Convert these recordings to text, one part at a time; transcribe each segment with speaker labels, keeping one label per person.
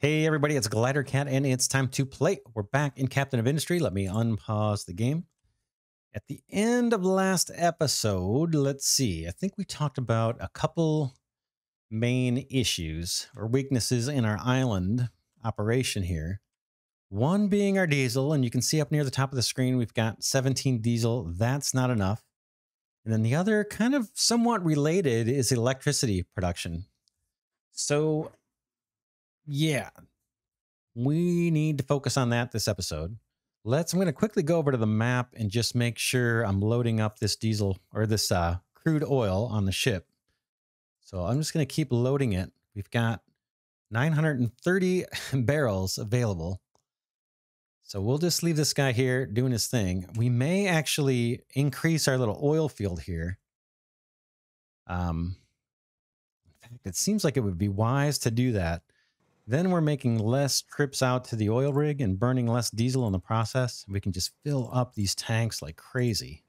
Speaker 1: Hey everybody, it's Glidercat and it's time to play. We're back in Captain of Industry. Let me unpause the game. At the end of last episode, let's see. I think we talked about a couple main issues or weaknesses in our island operation here. One being our diesel, and you can see up near the top of the screen, we've got 17 diesel. That's not enough. And then the other kind of somewhat related is electricity production. So yeah, we need to focus on that this episode. I'm going to quickly go over to the map and just make sure I'm loading up this diesel or this crude oil on the ship. So I'm just going to keep loading it. We've got 930 barrels available. So we'll just leave this guy here doing his thing. We may actually increase our little oil field here. In fact, it seems like it would be wise to do that. Then we're making less trips out to the oil rig and burning less diesel in the process. We can just fill up these tanks like crazy.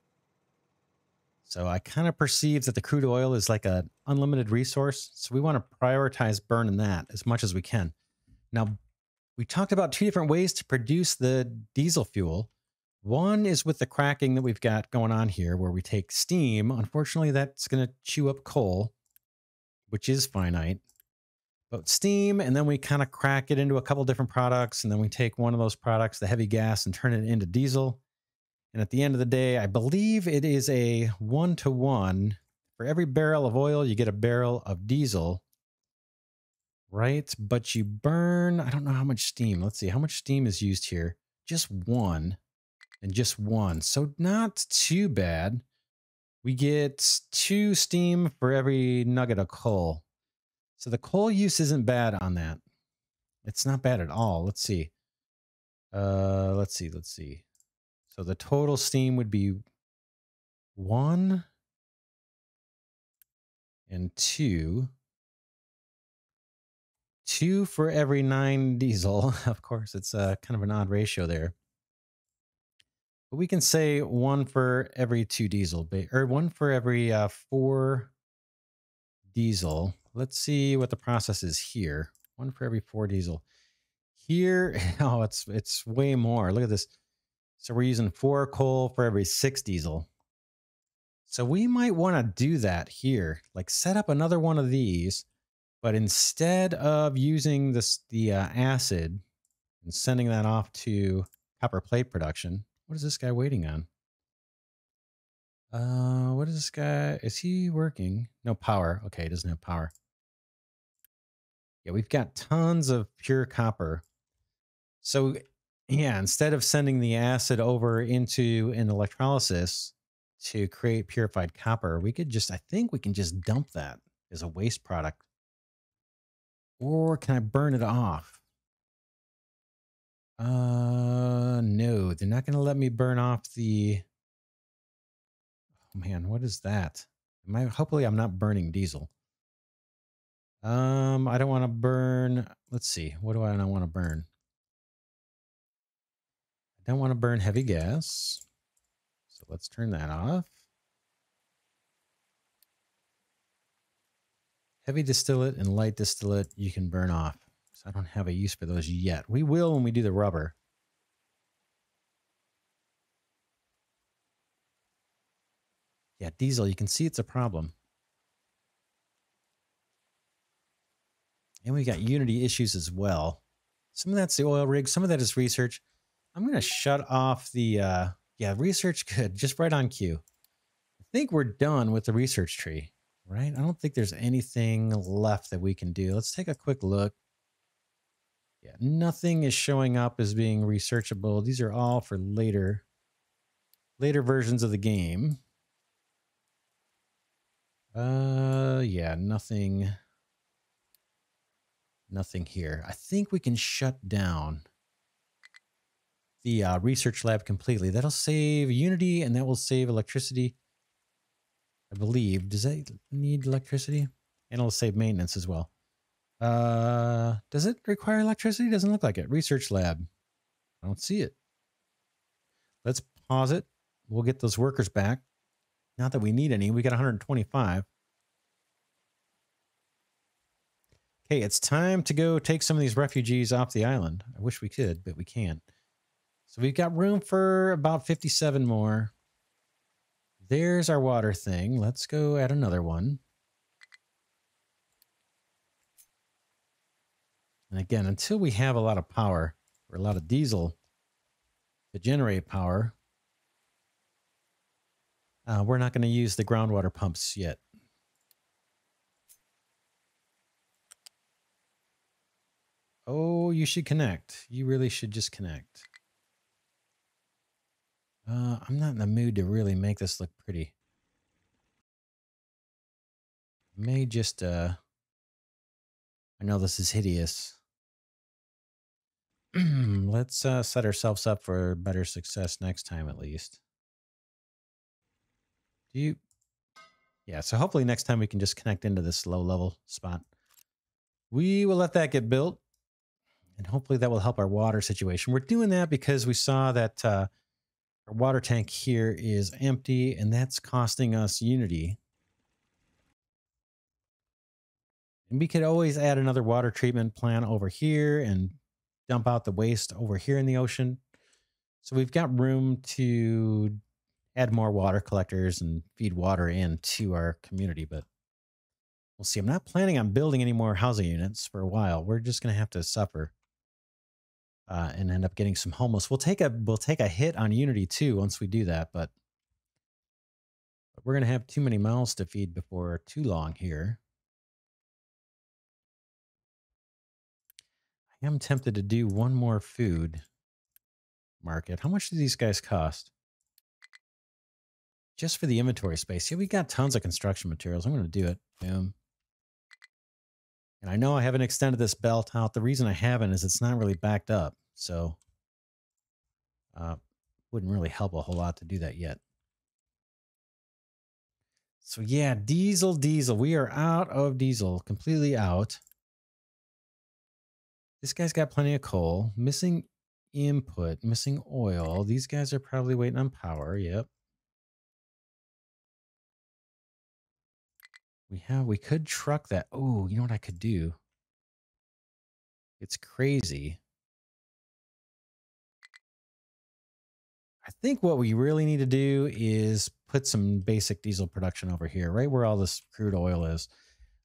Speaker 1: So I kind of perceive that the crude oil is like an unlimited resource. So we want to prioritize burning that as much as we can. Now, we talked about two different ways to produce the diesel fuel. One is with the cracking that we've got going on here where we take steam. Unfortunately, that's going to chew up coal, which is finite. But steam, and then we kind of crack it into a couple different products, and then we take one of those products, the heavy gas, and turn it into diesel. And at the end of the day, I believe it is a 1-to-1. For every barrel of oil, you get a barrel of diesel, right? But you burn, I don't know how much steam. Let's see, how much steam is used here? Just one, and just one. So not too bad. We get 2 steam for every nugget of coal. So the coal use isn't bad on that. It's not bad at all. Let's see. Let's see. So the total steam would be 1 and 2. 2 for every 9 diesel. Of course, it's kind of an odd ratio there. But we can say 1 for every 2 diesel, or 1 for every 4 diesel. Let's see what the process is here. 1 for every 4 diesel. Here, oh, it's way more. Look at this. So we're using 4 coal for every 6 diesel. So we might want to do that here, like set up another one of these, but instead of using the acid and sending that off to copper plate production, what is this guy waiting on? What is this guy? Is he working? No power. Okay, he doesn't have power. Yeah, we've got tons of pure copper. So yeah, instead of sending the acid over into an electrolysis to create purified copper, we could just, I think we can just dump that as a waste product. Or can I burn it off? No, they're not going to let me burn off the, oh man, what is that? Hopefully I'm not burning diesel. I don't want to burn, let's see, what do I not want to burn? I don't want to burn heavy gas. So let's turn that off. Heavy distillate and light distillate you can burn off. So I don't have a use for those yet. We will when we do the rubber. Yeah, diesel, you can see it's a problem. And we got Unity issues as well. Some of that's the oil rig. Some of that is research. I'm going to shut off the, yeah, research good. Just right on cue. I think we're done with the research tree, right? I don't think there's anything left that we can do. Let's take a quick look. Yeah, nothing is showing up as being researchable. These are all for later versions of the game. Yeah, nothing here. I think we can shut down the research lab completely. That'll save Unity and that will save electricity, I believe. Does that need electricity? And it'll save maintenance as well. Does it require electricity? Doesn't look like it. Research lab. I don't see it. Let's pause it. We'll get those workers back. Not that we need any. We got 125. Okay, it's time to go take some of these refugees off the island. I wish we could, but we can't. So we've got room for about 57 more. There's our water thing. Let's go add another one. And again, until we have a lot of power or a lot of diesel to generate power, we're not going to use the groundwater pumps yet. Oh, you should connect. You really should just connect. I'm not in the mood to really make this look pretty. May just, I know this is hideous. Let's set ourselves up for better success next time, at least. Yeah, so hopefully next time we can just connect into this low level spot. We will let that get built, and hopefully that will help our water situation. We're doing that because we saw that our water tank here is empty, and that's costing us unity. And we could always add another water treatment plant over here and dump out the waste over here in the ocean. So we've got room to add more water collectors and feed water into our community, but we'll see. I'm not planning on building any more housing units for a while. We're just going to have to suffer and end up getting some homeless. We'll take a hit on unity too once we do that, but we're going to have too many mouths to feed before too long here. I am tempted to do one more food market. How much do these guys cost? Just for the inventory space. Yeah, we got tons of construction materials. I'm going to do it. Boom. And I know I haven't extended this belt out. The reason I haven't is it's not really backed up. So wouldn't really help a whole lot to do that yet. So yeah, diesel. We are out of diesel. Completely out. This guy's got plenty of coal. Missing input. Missing oil. These guys are probably waiting on power. Yep. We could truck that. Oh, you know what I could do? It's crazy. I think what we really need to do is put some basic diesel production over here, right where all this crude oil is.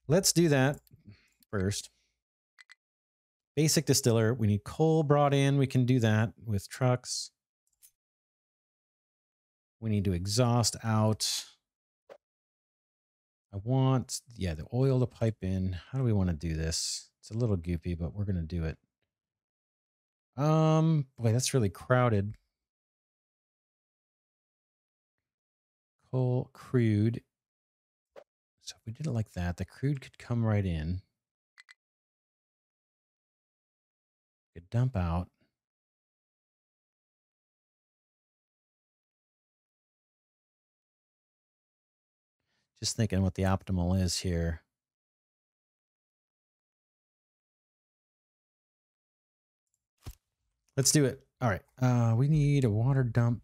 Speaker 1: Let's do that first. Basic distiller. We need coal brought in. We can do that with trucks. We need to exhaust out. I want, yeah, the oil to pipe in. How do we want to do this? It's a little goofy, but we're going to do it. Boy, that's really crowded. Coal, crude. So if we did it like that, the crude could come right in. Could dump out. Just thinking what the optimal is here. Let's do it. All right. We need a water dump.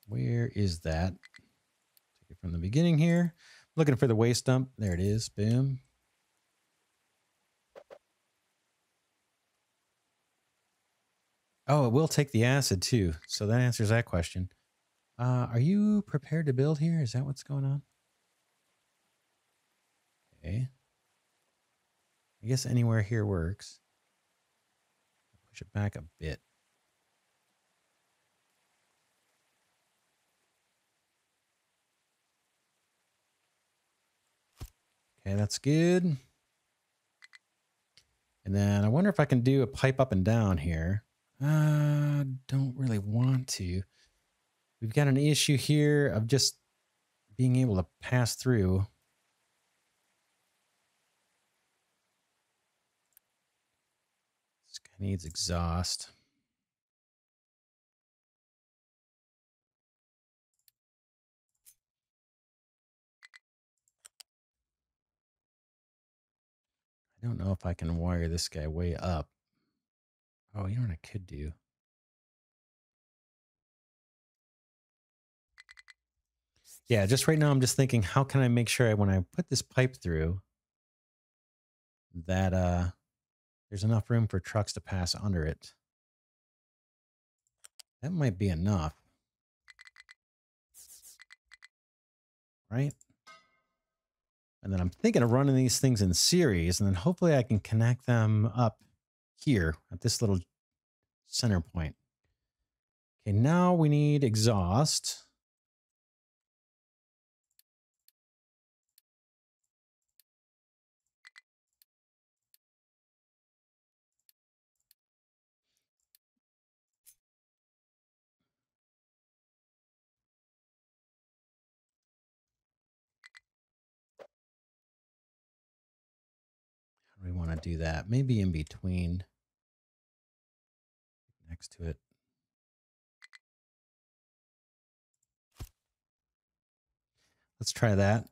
Speaker 1: Where is that? Take it from the beginning here. Looking for the waste dump. There it is. Boom. Oh, it will take the acid too. So that answers that question. Are you prepared to build here? Is that what's going on? Okay. I guess anywhere here works. Push it back a bit. Okay, that's good. And then I wonder if I can do a pipe up and down here. Don't really want to. We've got an issue here of just being able to pass through. This guy needs exhaust. I don't know if I can wire this guy way up. Oh, you know what I could do? Yeah, just right now I'm just thinking, how can I make sure when I put this pipe through that there's enough room for trucks to pass under it. That might be enough. Right? And then I'm thinking of running these things in series, and then hopefully I can connect them up here at this little center point. Okay, now we need exhaust. How do we want to do that? Maybe in between, next to it. Let's try that.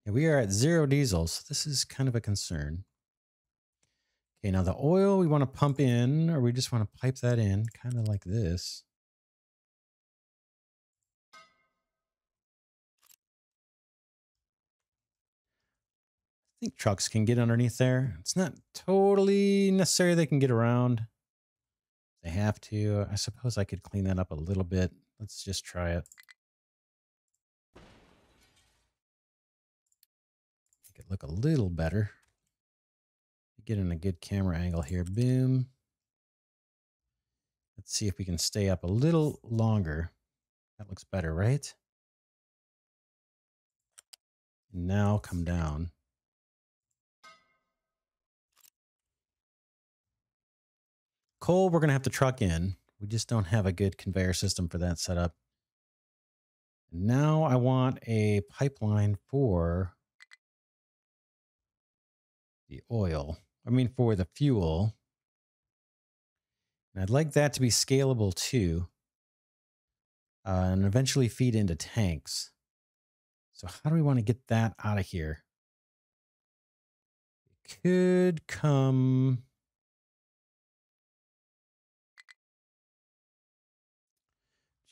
Speaker 1: Yeah, we are at 0 diesel, so this is kind of a concern. Okay, now the oil we want to pump in, or we just want to pipe that in, kind of like this. I think trucks can get underneath there. It's not totally necessary they can get around. They have to. I suppose I could clean that up a little bit. Let's just try it. Make it look a little better. Get in a good camera angle here. Boom. Let's see if we can stay up a little longer. That looks better, right? Now come down. Coal, we're going to have to truck in. We just don't have a good conveyor system for that setup. Now I want a pipeline for the oil. I mean, for the fuel. And I'd like that to be scalable too. And eventually feed into tanks. So how do we want to get that out of here? It could come...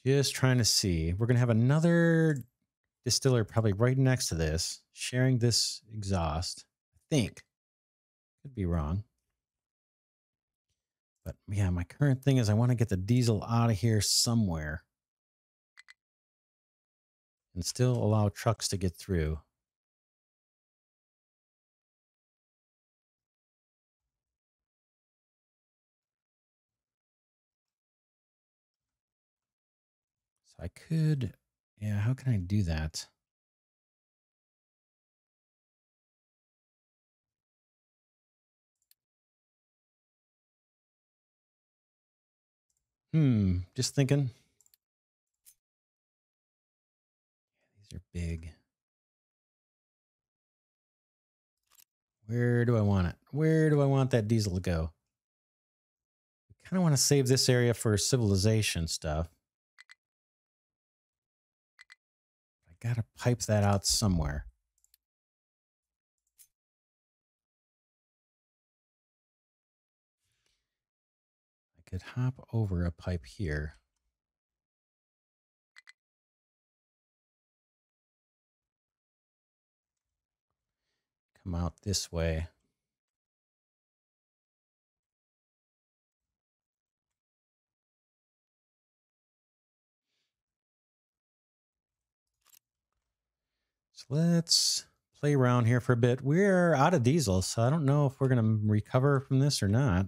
Speaker 1: Just trying to see. We're going to have another distiller probably right next to this, sharing this exhaust. I think. Could be wrong. But yeah, my current thing is I want to get the diesel out of here somewhere. And still allow trucks to get through. So I could... Yeah, how can I do that? Just thinking. These are big. Where do I want it? Where do I want that diesel to go? I kind of want to save this area for civilization stuff. I got to pipe that out somewhere. I could hop over a pipe here. Come out this way. So let's play around here for a bit. We're out of diesel, so I don't know if we're going to recover from this or not.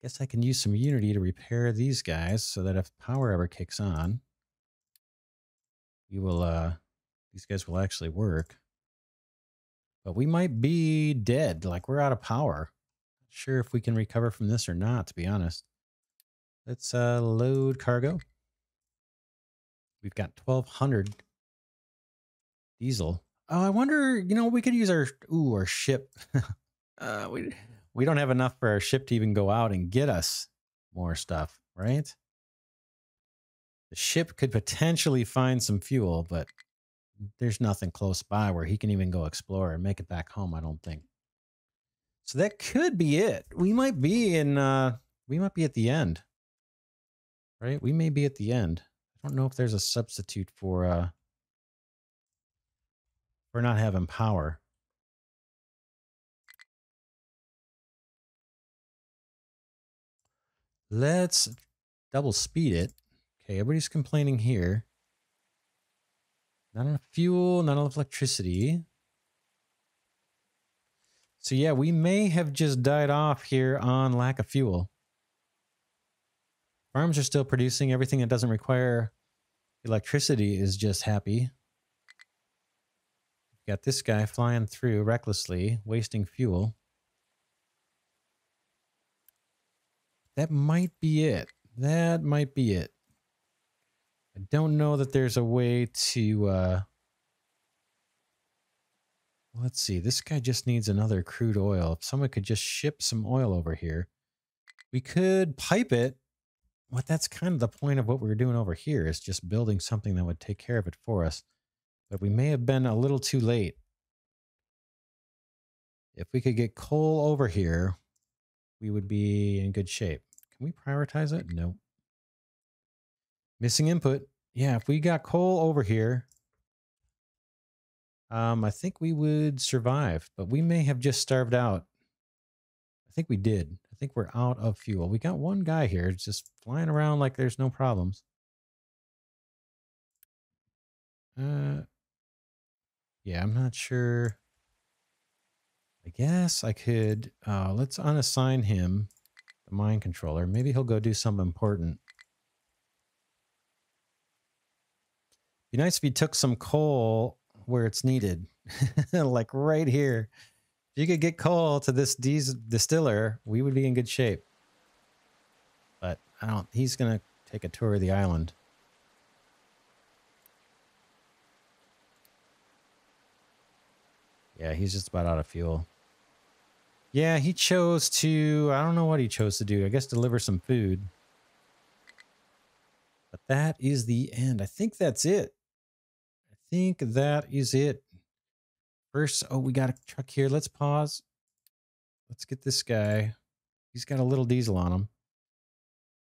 Speaker 1: Guess I can use some Unity to repair these guys so that if power ever kicks on, we will, these guys will actually work. But we might be dead, like we're out of power. Not sure if we can recover from this or not, to be honest. Let's load cargo. We've got 1,200 diesel. Oh, I wonder, you know, we could use our ship. we we don't have enough for our ship to even go out and get us more stuff, right? The ship could potentially find some fuel, but there's nothing close by where he can even go explore and make it back home, I don't think. So that could be it. We might be in we might be at the end. Right? We may be at the end. I don't know if there's a substitute for not having power. Let's double speed it. Okay, everybody's complaining here. Not enough fuel, not enough electricity. So yeah, we may have just died off here on lack of fuel. Farms are still producing. Everything that doesn't require electricity is just happy. Got this guy flying through recklessly, wasting fuel. That might be it. That might be it. I don't know that there's a way to let's see. This guy just needs another crude oil. If someone could just ship some oil over here, we could pipe it. Well, that's kind of the point of what we were doing over here, is just building something that would take care of it for us. But we may have been a little too late. If we could get coal over here, we would be in good shape. Can we prioritize it? No. Missing input. Yeah, if we got coal over here, I think we would survive, but we may have just starved out. I think we did. I think we're out of fuel. We got one guy here just flying around like there's no problems. Yeah, I'm not sure. I guess I could, let's unassign him the mine controller. Maybe he'll go do something important. Be nice if he took some coal where it's needed, like right here. If you could get coal to this distiller, we would be in good shape. But I don't. He's gonna take a tour of the island. Yeah, he's just about out of fuel. Yeah, he chose to. I don't know what he chose to do. I guess deliver some food. But that is the end. I think that's it. I think that is it. First, oh, we got a truck here. Let's pause. Let's get this guy. He's got a little diesel on him.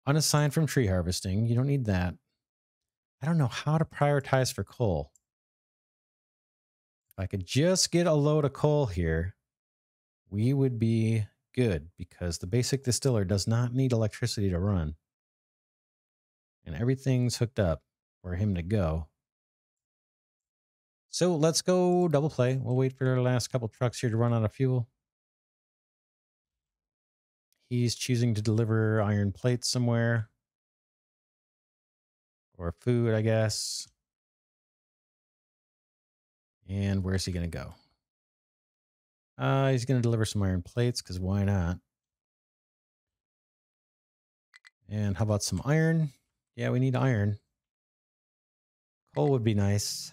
Speaker 1: Unassigned from tree harvesting. You don't need that. I don't know how to prioritize for coal. If I could just get a load of coal here, we would be good, because the basic distiller does not need electricity to run. And everything's hooked up for him to go. So let's go double play. We'll wait for our last couple trucks here to run out of fuel. He's choosing to deliver iron plates somewhere. Or food, I guess. And where's he going to go? He's going to deliver some iron plates, because why not? And how about some iron? Yeah, we need iron. Coal would be nice.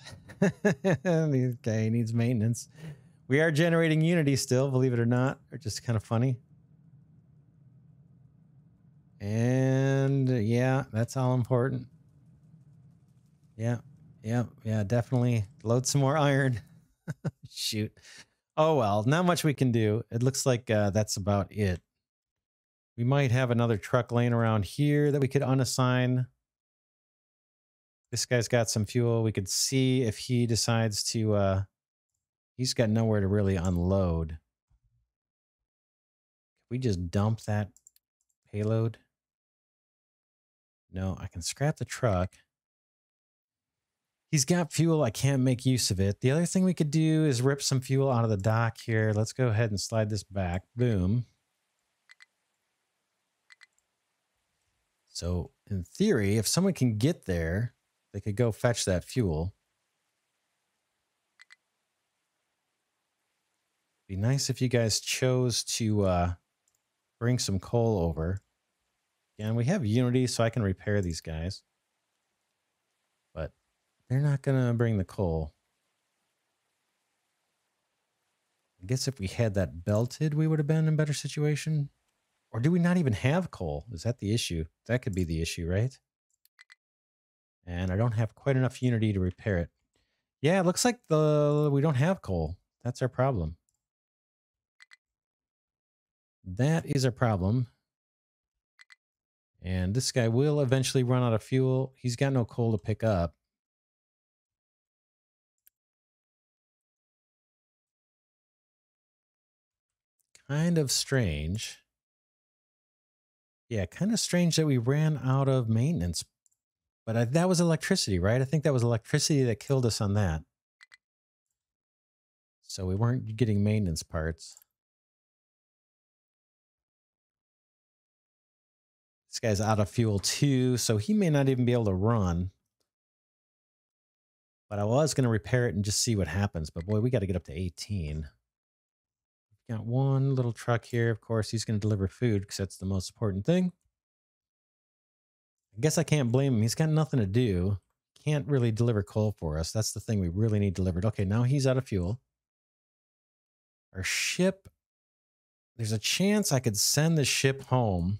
Speaker 1: Okay, needs maintenance. We are generating unity still, believe it or not. Or just kind of funny. And yeah, that's all important. Yeah, definitely. Load some more iron. Shoot. Oh, well, not much we can do. It looks like that's about it. We might have another truck laying around here that we could unassign. This guy's got some fuel. We could see if he decides to, he's got nowhere to really unload. Can we just dump that payload? No, I can scrap the truck. He's got fuel. I can't make use of it. The other thing we could do is rip some fuel out of the dock here. Let's go ahead and slide this back. Boom. So in theory, if someone can get there, they could go fetch that fuel. Be nice if you guys chose to bring some coal over. And we have Unity, so I can repair these guys. But they're not going to bring the coal. I guess if we had that belted, we would have been in a better situation. Or do we not even have coal? Is that the issue? That could be the issue, right? And I don't have quite enough unity to repair it. Yeah, it looks like we don't have coal. That's our problem. That is our problem. And this guy will eventually run out of fuel. He's got no coal to pick up. Kind of strange. Yeah, kind of strange that we ran out of maintenance. But that was electricity, right? I think that was electricity that killed us on that. So we weren't getting maintenance parts. This guy's out of fuel too, so he may not even be able to run. But I was going to repair it and just see what happens. But boy, we got to get up to 18. Got one little truck here. Of course, he's going to deliver food because that's the most important thing. I guess I can't blame him. He's got nothing to do. Can't really deliver coal for us. That's the thing we really need delivered. Okay, now he's out of fuel. Our ship, there's a chance I could send the ship home.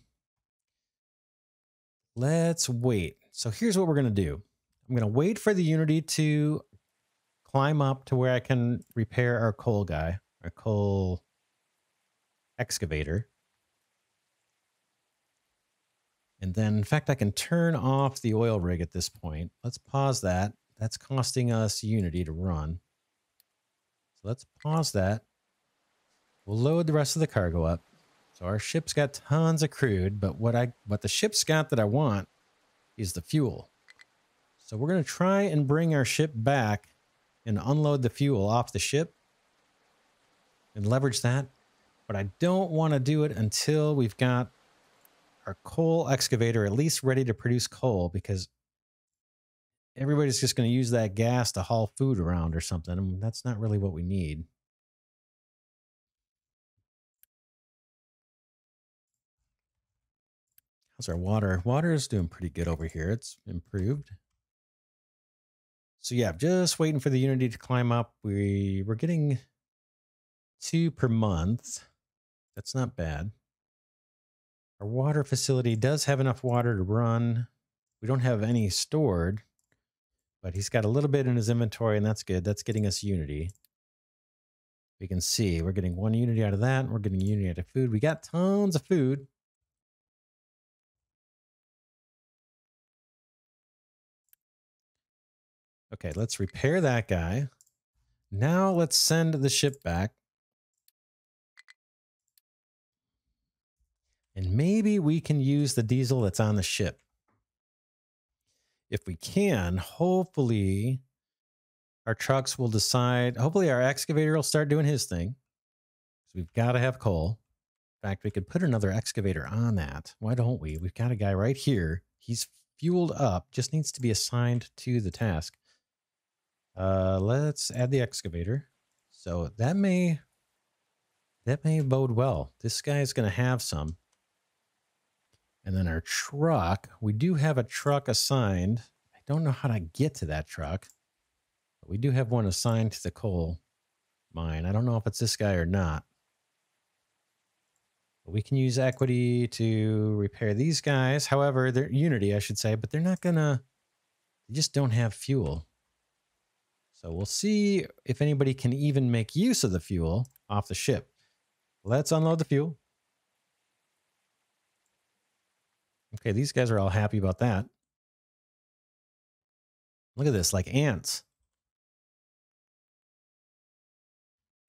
Speaker 1: Let's wait. So here's what we're going to do. I'm going to wait for the Unity to climb up to where I can repair our coal guy, our coal excavator. And then, in fact, I can turn off the oil rig at this point. Let's pause that. That's costing us Unity to run. So let's pause that. We'll load the rest of the cargo up. So our ship's got tons of crude, but what the ship's got that I want is the fuel. So we're going to try and bring our ship back and unload the fuel off the ship and leverage that. But I don't want to do it until we've got our coal excavator at least ready to produce coal, because everybody's just going to use that gas to haul food around or something. And that's not really what we need. How's our water? Water is doing pretty good over here. It's improved. So yeah, just waiting for the Unity to climb up. We're getting 2 per month. That's not bad. Our water facility does have enough water to run. We don't have any stored, but he's got a little bit in his inventory, and that's good. That's getting us Unity. We can see we're getting 1 Unity out of that. We're getting Unity out of food. We got tons of food. Okay, let's repair that guy. Now let's send the ship back. And maybe we can use the diesel that's on the ship. If we can, hopefully our trucks will decide, hopefully our excavator will start doing his thing. So we've got to have coal. In fact, we could put another excavator on that. Why don't we? We've got a guy right here. He's fueled up, just needs to be assigned to the task. Let's add the excavator. So that may bode well. This guy is going to have some. And then our truck, we do have a truck assigned. I don't know how to get to that truck, but we do have one assigned to the coal mine. I don't know if it's this guy or not. But we can use equity to repair these guys. However, they're Unity, I should say, but they're not gonna, they just don't have fuel. So we'll see if anybody can even make use of the fuel off the ship. Let's unload the fuel. Okay, these guys are all happy about that. Look at this, like ants.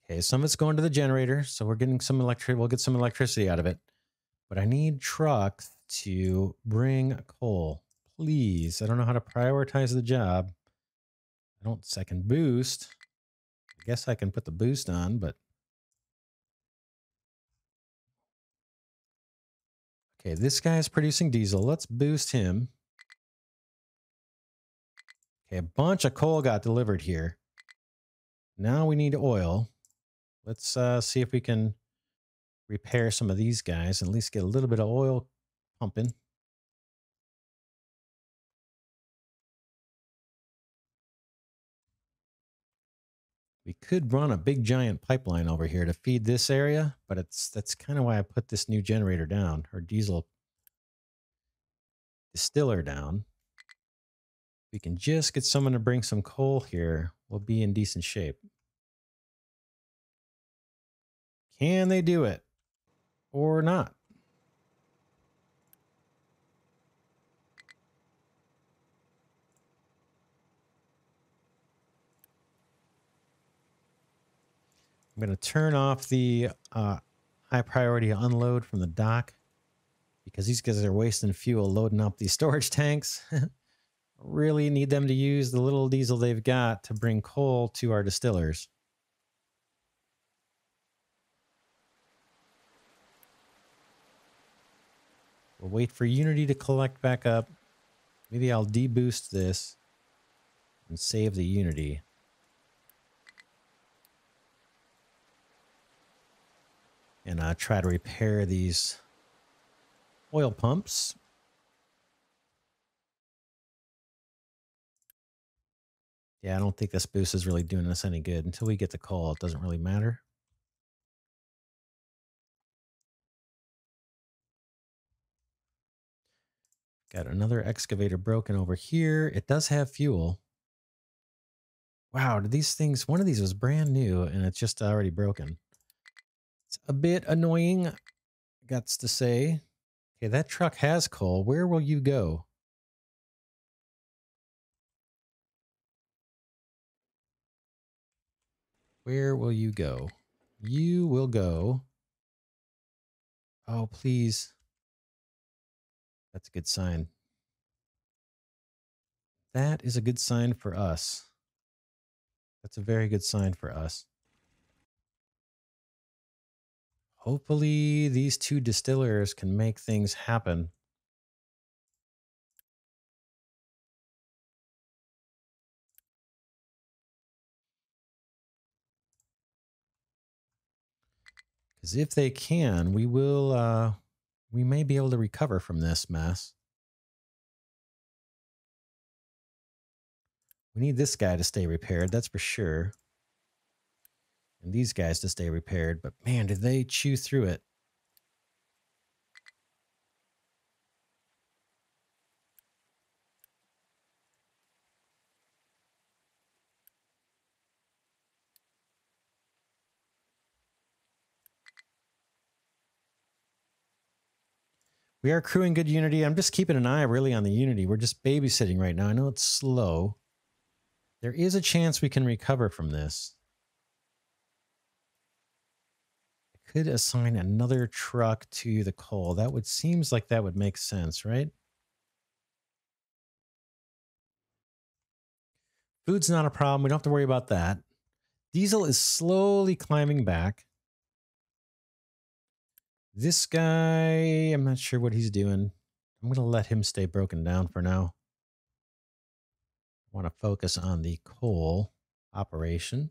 Speaker 1: Okay, some of it's going to the generator, so we're getting some electric. We'll get some electricity out of it. But I need trucks to bring coal, please. I don't know how to prioritize the job. I can boost. I guess I can put the boost on, but okay, this guy's producing diesel. Let's boost him. Okay, a bunch of coal got delivered here. Now we need oil. Let's see if we can repair some of these guys and at least get a little bit of oil pumping. We could run a big giant pipeline over here to feed this area, but that's kind of why I put this new generator down, or diesel distiller down. We can just get someone to bring some coal here. We'll be in decent shape. Can they do it? Or not? I'm going to turn off the high priority unload from the dock because these guys are wasting fuel loading up these storage tanks. Really need them to use the little diesel they've got to bring coal to our distillers. We'll wait for Unity to collect back up. Maybe I'll deboost this and save the Unity. And try to repair these oil pumps. Yeah, I don't think this boost is really doing us any good. Until we get the coal, it doesn't really matter. Got another excavator broken over here. It does have fuel. Wow, did these things... One of these was brand new, and it's just already broken. It's a bit annoying, gots to say. Okay, that truck has coal. Where will you go? Where will you go? You will go... Oh, please. That's a good sign. That is a good sign for us. That's a very good sign for us. Hopefully these two distillers can make things happen. Because if they can, we will, we may be able to recover from this mess. We need this guy to stay repaired, that's for sure. And these guys to stay repaired, but man, did they chew through it. We are crewing good Unity. I'm just keeping an eye really on the Unity. We're just babysitting right now. I know it's slow. There is a chance we can recover from this. I could assign another truck to the coal. That would... Seems like that would make sense, right? Food's not a problem. We don't have to worry about that. Diesel is slowly climbing back. This guy, I'm not sure what he's doing. I'm going to let him stay broken down for now. I want to focus on the coal operation.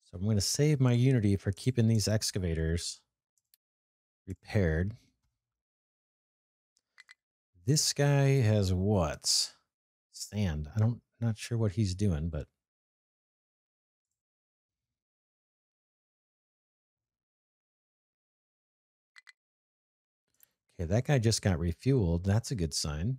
Speaker 1: So I'm going to save my Unity for keeping these excavators repaired. This guy has what? Sand. Not sure what he's doing, but okay, that guy just got refueled. That's a good sign.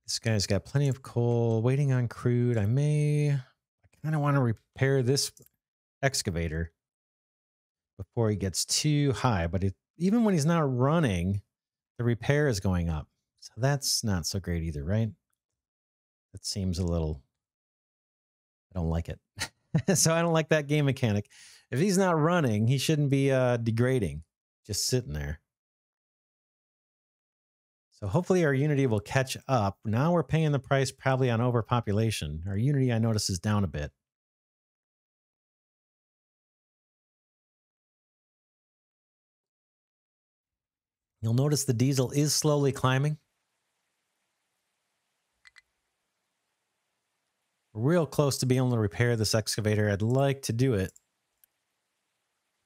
Speaker 1: This guy's got plenty of coal, waiting on crude. I kind of want to repair this excavator before he gets too high, but even when he's not running, the repair is going up. So that's not so great either, right? That seems a little... I don't like it. So I don't like that game mechanic. If he's not running, he shouldn't be degrading, just sitting there. So hopefully our Unity will catch up. Now we're paying the price probably on overpopulation. Our Unity, I notice, is down a bit. You'll notice the diesel is slowly climbing. We're real close to being able to repair this excavator. I'd like to do it.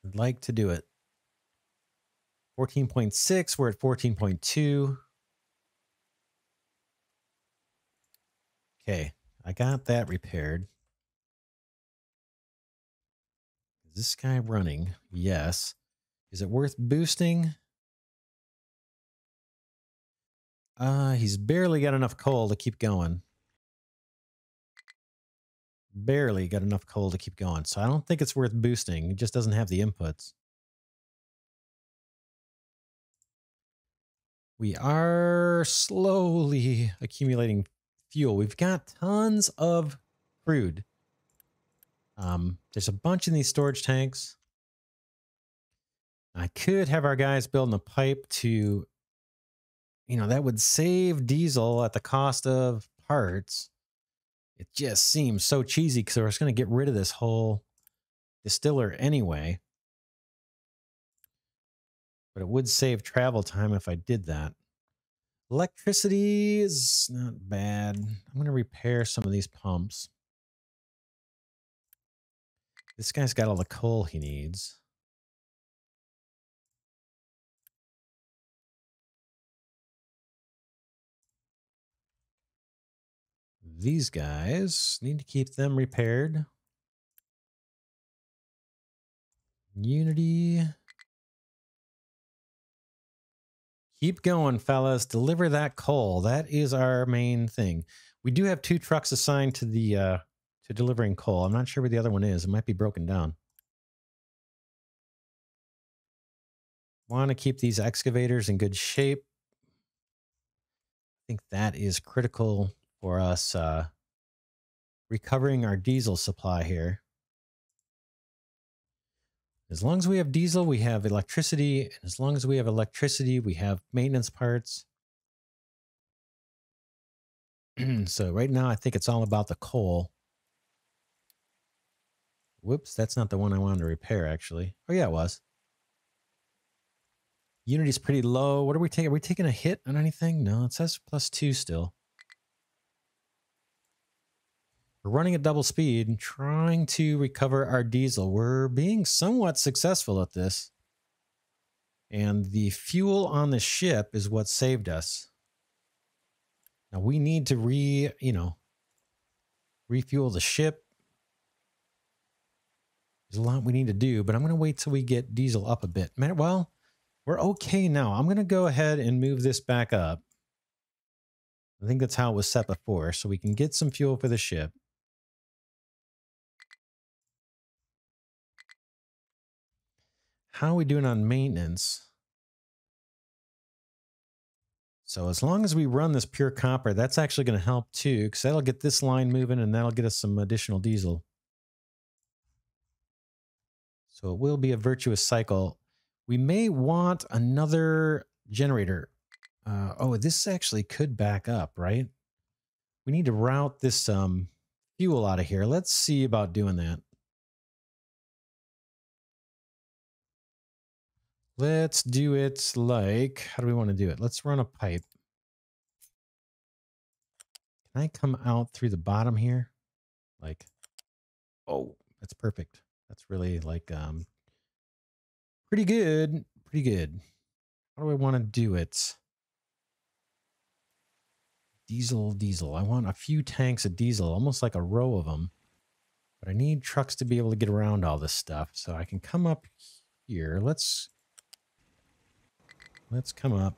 Speaker 1: I'd like to do it. 14.6, we're at 14.2. Okay, I got that repaired. Is this guy running? Yes. Is it worth boosting? He's barely got enough coal to keep going. Barely got enough coal to keep going. So I don't think it's worth boosting. It just doesn't have the inputs. We are slowly accumulating fuel. We've got tons of crude. There's a bunch in these storage tanks. I could have our guys building a pipe to, that would save diesel at the cost of parts. It just seems so cheesy because we're just going to get rid of this whole distiller anyway. But it would save travel time if I did that. Electricity is not bad. I'm going to repair some of these pumps. This guy's got all the coal he needs. These guys need to keep them repaired. Unity. Keep going, fellas. Deliver that coal. That is our main thing. We do have 2 trucks assigned to the to delivering coal. I'm not sure where the other one is. It might be broken down. Want to keep these excavators in good shape. I think that is critical for us recovering our diesel supply here. As long as we have diesel, we have electricity. And as long as we have electricity, we have maintenance parts. So right now, I think it's all about the coal. Whoops, that's not the one I wanted to repair, actually. Oh, yeah, it was. Unity's pretty low. What are we taking? Are we taking a hit on anything? No, it says +2 still. We're running at double speed and trying to recover our diesel. We're being somewhat successful at this. And the fuel on the ship is what saved us. Now we need to refuel the ship. There's a lot we need to do, but I'm going to wait till we get diesel up a bit. Well, we're okay now. I'm going to go ahead and move this back up. I think that's how it was set before, so we can get some fuel for the ship. How are we doing on maintenance? So as long as we run this pure copper, that's actually going to help too, because that'll get this line moving and that'll get us some additional diesel. So it will be a virtuous cycle. We may want another generator. Oh, this actually could back up, right? We need to route this fuel out of here. Let's see about doing that. Let's do it like, how do we want to do it? Let's run a pipe. Can I come out through the bottom here? Like, oh, that's perfect. That's really like, pretty good. Pretty good. How do I want to do it? Diesel. I want a few tanks of diesel, almost like a row of them. But I need trucks to be able to get around all this stuff. So I can come up here. Let's come up.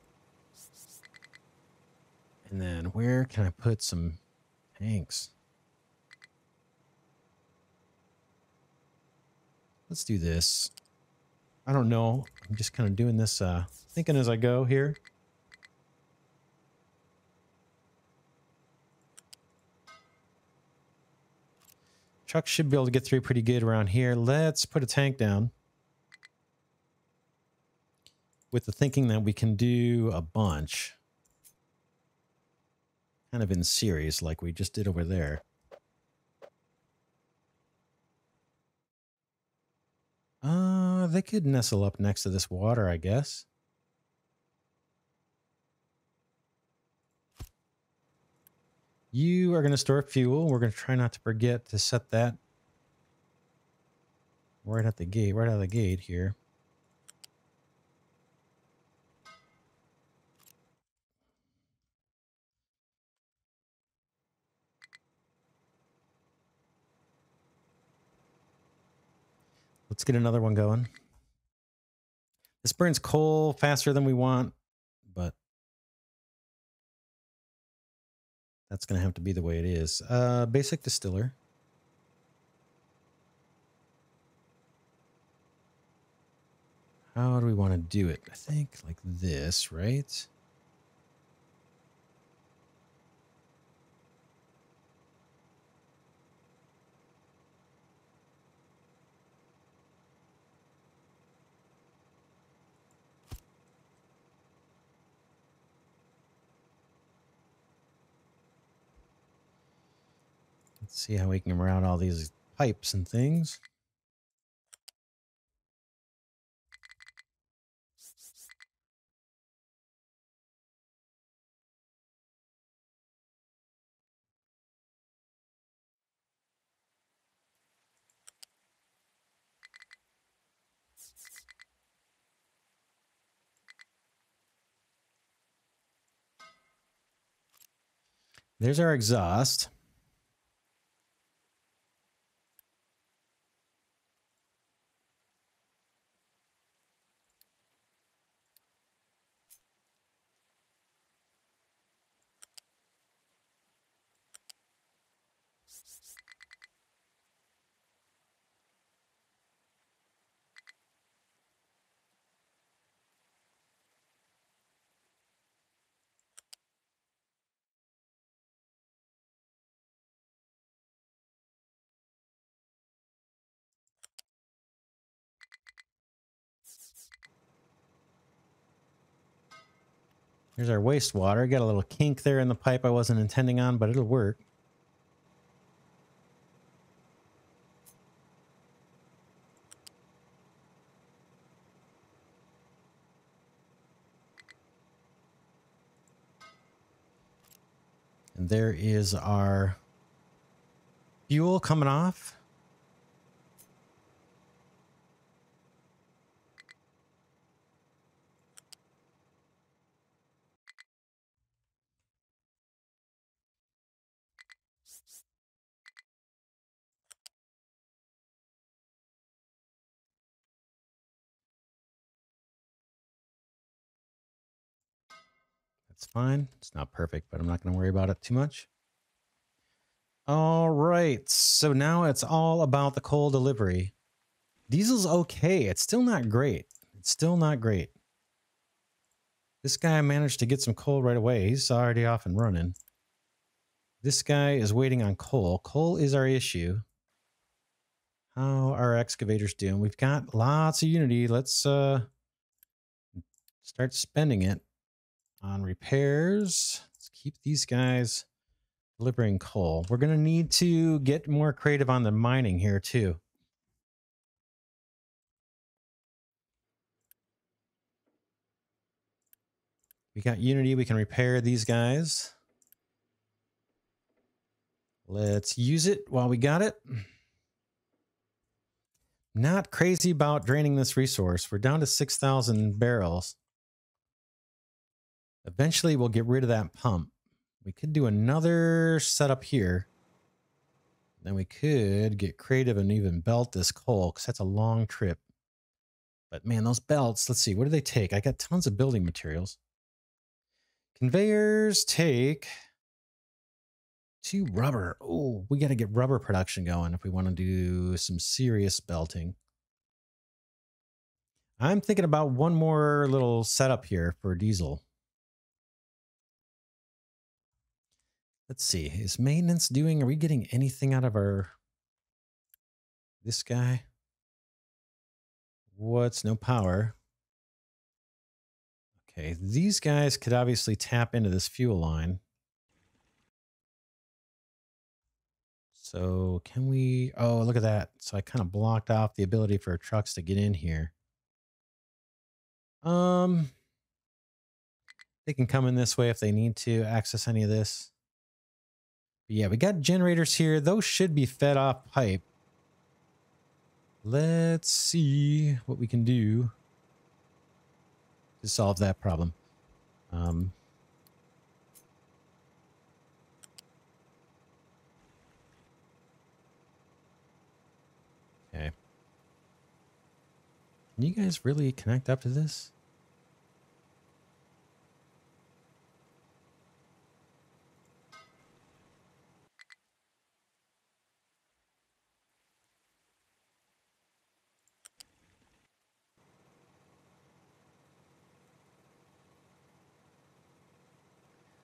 Speaker 1: And then where can I put some tanks? Let's do this. I don't know. I'm just kind of doing this, thinking as I go here. Trucks should be able to get through pretty good around here. Let's put a tank down. With the thinking that we can do a bunch. Kind of in series like we just did over there. They could nestle up next to this water, I guess. You are going to store fuel. We're going to try not to forget to set that. right at the gate, right out of the gate here. Let's get another one going. This burns coal faster than we want, but that's going to have to be the way it is. Basic distiller. How do we want to do it? I think like this, right? Let's see how we can route all these pipes and things. There's our exhaust. Here's our wastewater. Got a little kink there in the pipe I wasn't intending on, but it'll work. And there is our fuel coming off. That's fine. It's not perfect, but I'm not going to worry about it too much. All right. So now it's all about the coal delivery. Diesel's okay. It's still not great. It's still not great. This guy managed to get some coal right away. He's already off and running. This guy is waiting on coal. Coal is our issue. How are excavators doing? We've got lots of Unity. Let's start spending it on repairs. Let's keep these guys delivering coal. We're going to need to get more creative on the mining here too. We got Unity. We can repair these guys. Let's use it while we got it. Not crazy about draining this resource. We're down to 6,000 barrels. Eventually, we'll get rid of that pump. We could do another setup here. Then we could get creative and even belt this coal, because that's a long trip. But man, those belts, let's see, what do they take? I got tons of building materials. Conveyors take 2 rubber. Oh, we got to get rubber production going if we want to do some serious belting. I'm thinking about one more little setup here for diesel. Let's see. Is maintenance doing? Are we getting anything out of this guy? What's no power? Okay, these guys could obviously tap into this fuel line. So can we? Oh, look at that. So I kind of blocked off the ability for trucks to get in here. They can come in this way if they need to access any of this. But yeah, we got generators here. Those should be fed off pipe. Let's see what we can do to solve that problem. Okay. Can you guys really connect up to this?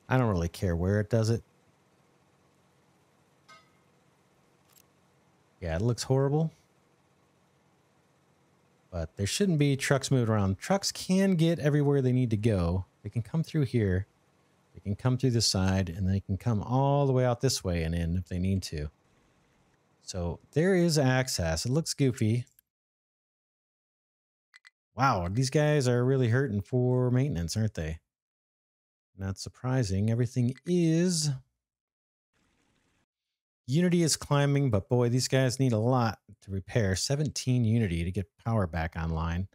Speaker 1: I don't really care where it does it. Yeah, it looks horrible. But there shouldn't be trucks moving around. Trucks can get everywhere they need to go. They can come through here. They can come through the side, and they can come all the way out this way and in if they need to. So there is access. It looks goofy. Wow, these guys are really hurting for maintenance, aren't they? Not surprising. Everything is... Unity is climbing, but boy, these guys need a lot to repair. 17 Unity to get power back online.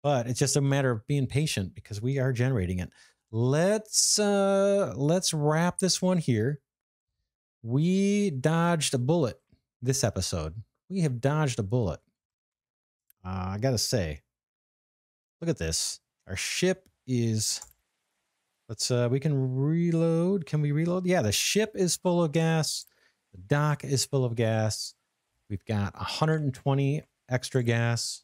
Speaker 1: But it's just a matter of being patient because we are generating it. Let's wrap this one here. We dodged a bullet this episode. We have dodged a bullet. I gotta say, look at this. Our ship is... Let's we can reload. Can we reload? Yeah, the ship is full of gas. The dock is full of gas. We've got 120 extra gas.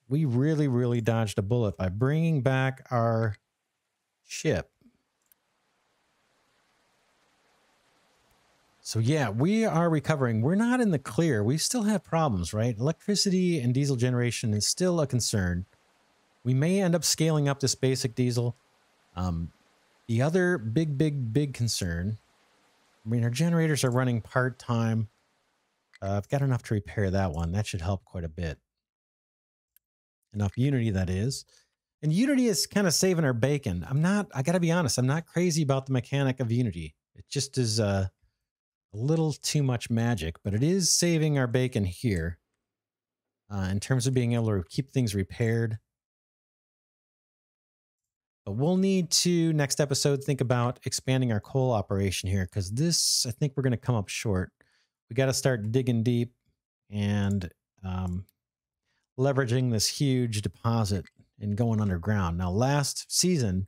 Speaker 1: We really, really dodged a bullet by bringing back our ship. So yeah, we are recovering. We're not in the clear. We still have problems, right? Electricity and diesel generation is still a concern. We may end up scaling up this basic diesel. The other big concern, I mean, our generators are running part-time. I've got enough to repair that one. That should help quite a bit. Enough Unity, that is. And Unity is kind of saving our bacon. I gotta be honest, I'm not crazy about the mechanic of Unity. It just is a little too much magic, but it is saving our bacon here in terms of being able to keep things repaired. But we'll need to, next episode, think about expanding our coal operation here, because this, I think we're going to come up short. We got to start digging deep and leveraging this huge deposit and going underground. Now, last season,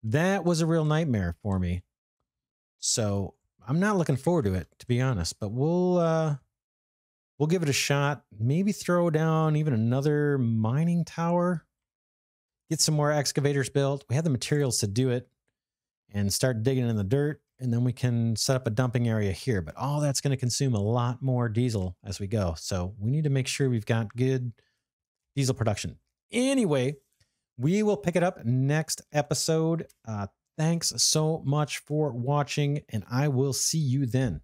Speaker 1: that was a real nightmare for me. So I'm not looking forward to it, to be honest, but we'll give it a shot. Maybe throw down even another mining tower. Get some more excavators built. We have the materials to do it and start digging in the dirt. And then we can set up a dumping area here. But all that's going to consume a lot more diesel as we go. So we need to make sure we've got good diesel production. Anyway, we will pick it up next episode. Thanks so much for watching, and I will see you then.